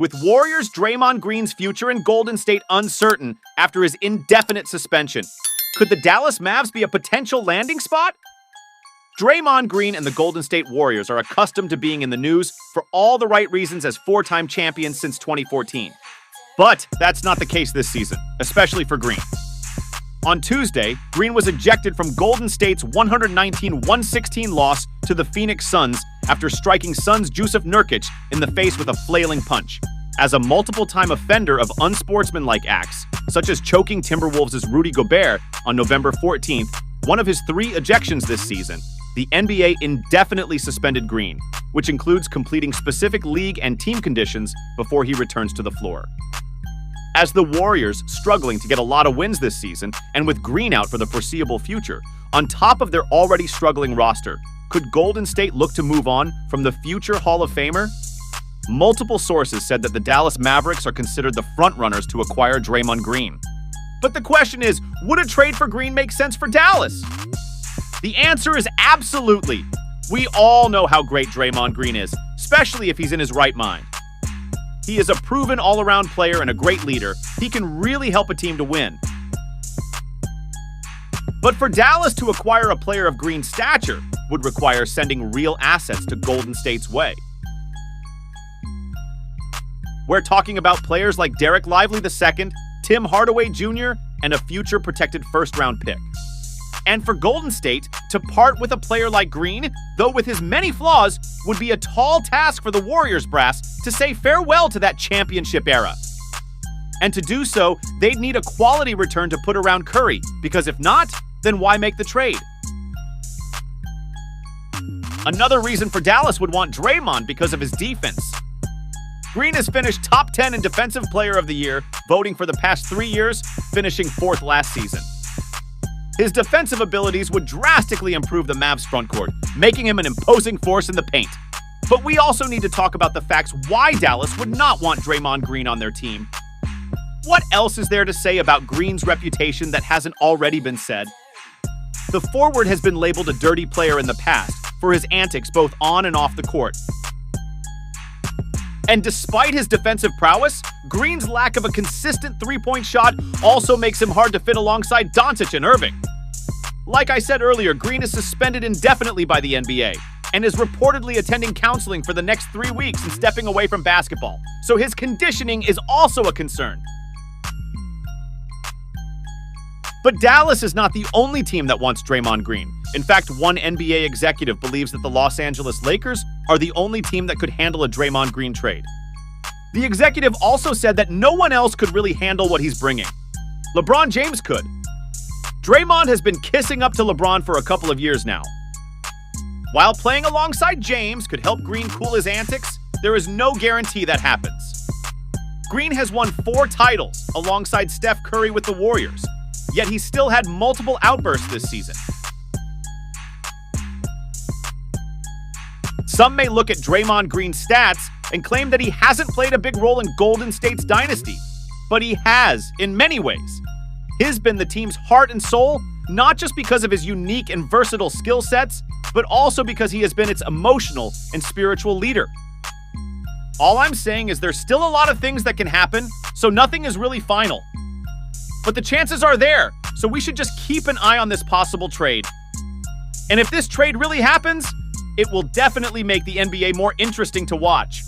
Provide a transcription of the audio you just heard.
With Warriors Draymond Green's future in Golden State uncertain after his indefinite suspension, could the Dallas Mavs be a potential landing spot? Draymond Green and the Golden State Warriors are accustomed to being in the news for all the right reasons as four-time champions since 2014. But that's not the case this season, especially for Green. On Tuesday, Green was ejected from Golden State's 119-116 loss to the Phoenix Suns after striking Suns' Jusuf Nurkic in the face with a flailing punch. As a multiple-time offender of unsportsmanlike acts, such as choking Timberwolves' Rudy Gobert on November 14th, one of his 3 ejections this season, the NBA indefinitely suspended Green, which includes completing specific league and team conditions before he returns to the floor. As the Warriors struggling to get a lot of wins this season, and with Green out for the foreseeable future, on top of their already struggling roster, could Golden State look to move on from the future Hall of Famer? Multiple sources said that the Dallas Mavericks are considered the frontrunners to acquire Draymond Green. But the question is, would a trade for Green make sense for Dallas? The answer is absolutely. We all know how great Draymond Green is, especially if he's in his right mind. He is a proven all-around player and a great leader. He can really help a team to win. But for Dallas to acquire a player of Green's stature would require sending real assets to Golden State's way. We're talking about players like Derek Lively II, Tim Hardaway Jr., and a future protected first-round pick. And for Golden State to part with a player like Green, though with his many flaws, would be a tall task for the Warriors brass to say farewell to that championship era. And to do so, they'd need a quality return to put around Curry, because if not, then why make the trade? Another reason for Dallas would want Draymond because of his defense. Green has finished top 10 in Defensive Player of the Year, voting for the past 3 years, finishing 4th last season. His defensive abilities would drastically improve the Mavs frontcourt, making him an imposing force in the paint. But we also need to talk about the facts why Dallas would not want Draymond Green on their team. What else is there to say about Green's reputation that hasn't already been said? The forward has been labeled a dirty player in the past for his antics both on and off the court. And despite his defensive prowess, Green's lack of a consistent three-point shot also makes him hard to fit alongside Doncic and Irving. Like I said earlier, Green is suspended indefinitely by the NBA and is reportedly attending counseling for the next 3 weeks and stepping away from basketball, so his conditioning is also a concern. But Dallas is not the only team that wants Draymond Green. In fact, one NBA executive believes that the Los Angeles Lakers are the only team that could handle a Draymond Green trade. The executive also said that no one else could really handle what he's bringing. LeBron James could. Draymond has been kissing up to LeBron for a couple of years now. While playing alongside James could help Green cool his antics, there is no guarantee that happens. Green has won 4 titles alongside Steph Curry with the Warriors, yet he still had multiple outbursts this season. Some may look at Draymond Green's stats and claim that he hasn't played a big role in Golden State's dynasty, but he has in many ways. He's been the team's heart and soul, not just because of his unique and versatile skill sets, but also because he has been its emotional and spiritual leader. All I'm saying is there's still a lot of things that can happen, so nothing is really final. But the chances are there, so we should just keep an eye on this possible trade. And if this trade really happens, it will definitely make the NBA more interesting to watch.